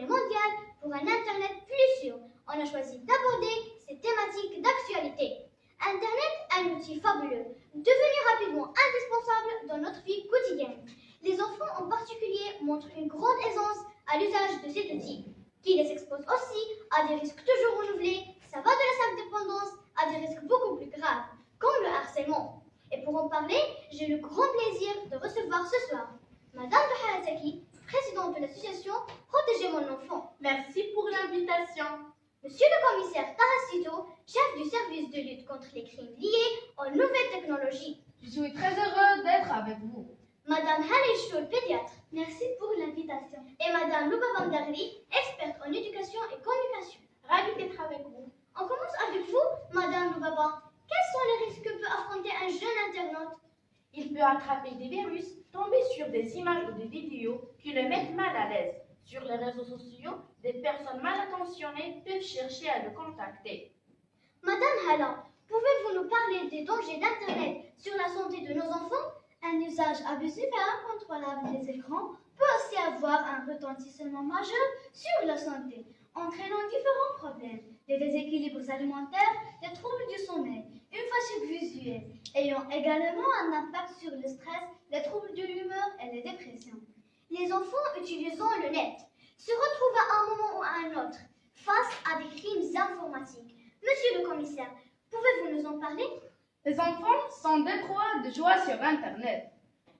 journée mondiale pour un Internet plus sûr, on a choisi d'aborder ces thématiques d'actualité. Internet, un outil fabuleux, devenu rapidement indispensable dans notre vie quotidienne. Les enfants en particulier montrent une grande aisance à l'usage de cet outil, qui les expose aussi à des risques toujours renouvelés. Ça va de la simple dépendance à des risques beaucoup plus graves, comme le harcèlement. Et pour en parler, j'ai le grand plaisir de recevoir ce soir Madame Doha Azaki, présidente de l'association Protéger mon enfant. Merci pour l'invitation. Monsieur le commissaire Tarasito, chef du service de lutte contre les crimes liés aux nouvelles technologies. Je suis très heureux d'être avec vous. Madame Halil Choul, pédiatre. Merci pour l'invitation. Et Madame Louba Vandagri, experte en éducation et communication. Ravie d'être avec vous. On commence avec vous, Madame Loubaba. Quels sont les risques que peut affronter un jeune internaute? Il peut attraper des virus, tomber sur des images ou des vidéos qui le mettent mal à l'aise. Sur les réseaux sociaux, des personnes mal intentionnées peuvent chercher à le contacter. Madame Hala, pouvez-vous nous parler des dangers d'Internet sur la santé de nos enfants? Un usage abusif et incontrôlable des écrans peut aussi avoir un retentissement majeur sur la santé, entraînant différents problèmes, des déséquilibres alimentaires, des troubles du sommeil, une fatigue visuelle, ayant également un impact sur le stress, les troubles de l'humeur et les dépressions. Les enfants utilisant le net se retrouvent à un moment ou à un autre face à des crimes informatiques. Monsieur le commissaire, pouvez-vous nous en parler? Les enfants sont des proies de joie sur Internet.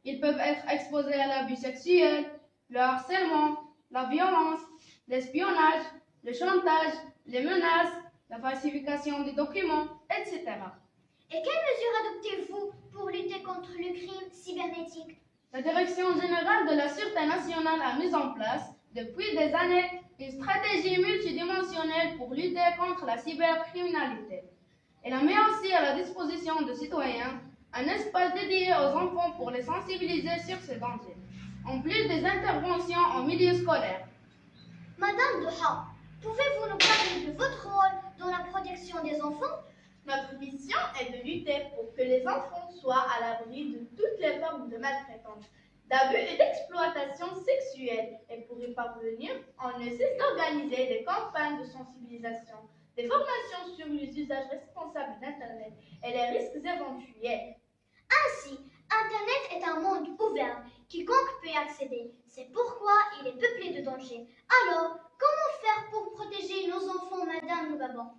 Ils peuvent être exposés à l'abus sexuel, le harcèlement, la violence, l'espionnage, le chantage, les menaces, la falsification des documents, etc. Et quelles mesures adoptez-vous pour lutter contre le crime cybernétique? La Direction générale de la Sûreté nationale a mis en place, depuis des années, une stratégie multidimensionnelle pour lutter contre la cybercriminalité. Elle a mis aussi à la disposition des citoyens un espace dédié aux enfants pour les sensibiliser sur ces dangers, en plus des interventions en milieu scolaire. Madame Doha, pouvez-vous nous parler de votre rôle dans la protection des enfants? Notre mission est de lutter pour que les enfants soient à l'abri de toutes les formes de maltraitance, d'abus et d'exploitation sexuelle. Et pour y parvenir, on ne cesse d'organiser des campagnes de sensibilisation, des formations sur les usages responsables d'Internet et les risques éventuels. Ainsi, Internet est un monde ouvert, quiconque peut y accéder. C'est pourquoi il est peuplé de dangers. Alors, comment faire pour protéger nos enfants, Madame Loubaba?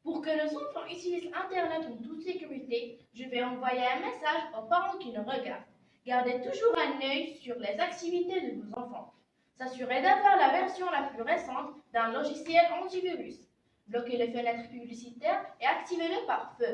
Pour que nos enfants utilisent Internet en toute sécurité, je vais envoyer un message aux parents qui le regardent. Gardez toujours un œil sur les activités de vos enfants. S'assurez d'avoir la version la plus récente d'un logiciel antivirus. Bloquez les fenêtres publicitaires et activez-le par feu.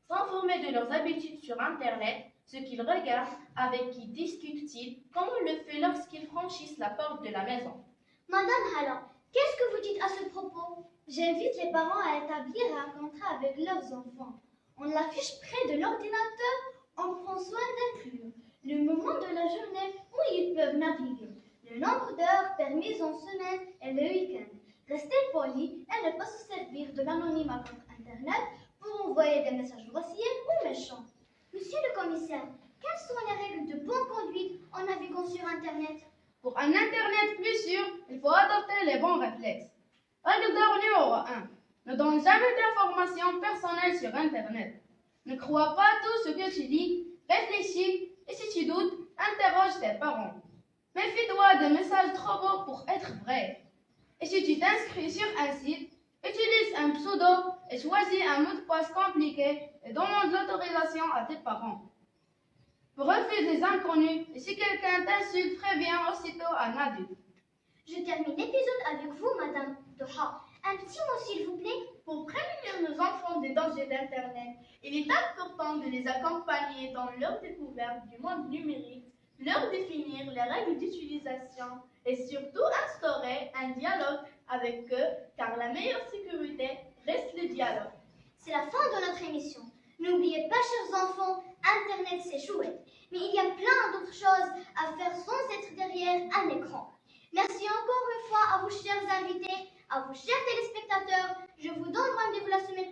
S'informer de leurs habitudes sur Internet, ce qu'ils regardent, avec qui discutent-ils, comme on le fait lorsqu'ils franchissent la porte de la maison. Madame Hala, qu'est-ce que vous dites à ce propos? J'invite les parents à établir un contrat avec leurs enfants. On l'affiche près de l'ordinateur, on prend soin d'inclure le moment de la journée où ils peuvent naviguer, le nombre d'heures permises en semaine et le week-end. Restez poli et ne pas se servir de l'anonymat contre Internet pour envoyer des messages grossiers ou méchants. Monsieur le commissaire, quelles sont les règles de bonne conduite en naviguant sur Internet? Pour un Internet plus sûr, il faut adopter les bons réflexes. Règle d'or numéro 1. Ne donne jamais d'informations personnelles sur Internet. Ne crois pas tout ce que tu lis, réfléchis et si tu doutes, interroge tes parents. Méfie-toi des messages trop beaux pour être vrais. Et si tu t'inscris sur un site, utilise un pseudo et choisis un mot de passe compliqué et demande l'autorisation à tes parents. Refuse les inconnus et si quelqu'un t'insulte, préviens aussitôt un adulte. Je termine l'épisode avec vous, Madame Doha. Un petit mot, s'il vous plaît. Pour prémunir nos enfants des dangers d'Internet, il est important de les accompagner dans leur découverte du monde numérique, leur définir les règles d'utilisation et surtout instaurer un dialogue avec eux, car la meilleure sécurité reste le dialogue. C'est la fin de notre émission. N'oubliez pas, chers enfants, Internet c'est chouette, mais il y a plein d'autres choses à faire sans être derrière un écran. Merci encore une fois à vous, chers invités, à vous, chers téléspectateurs. Je vous donne rendez-vous la semaine prochaine.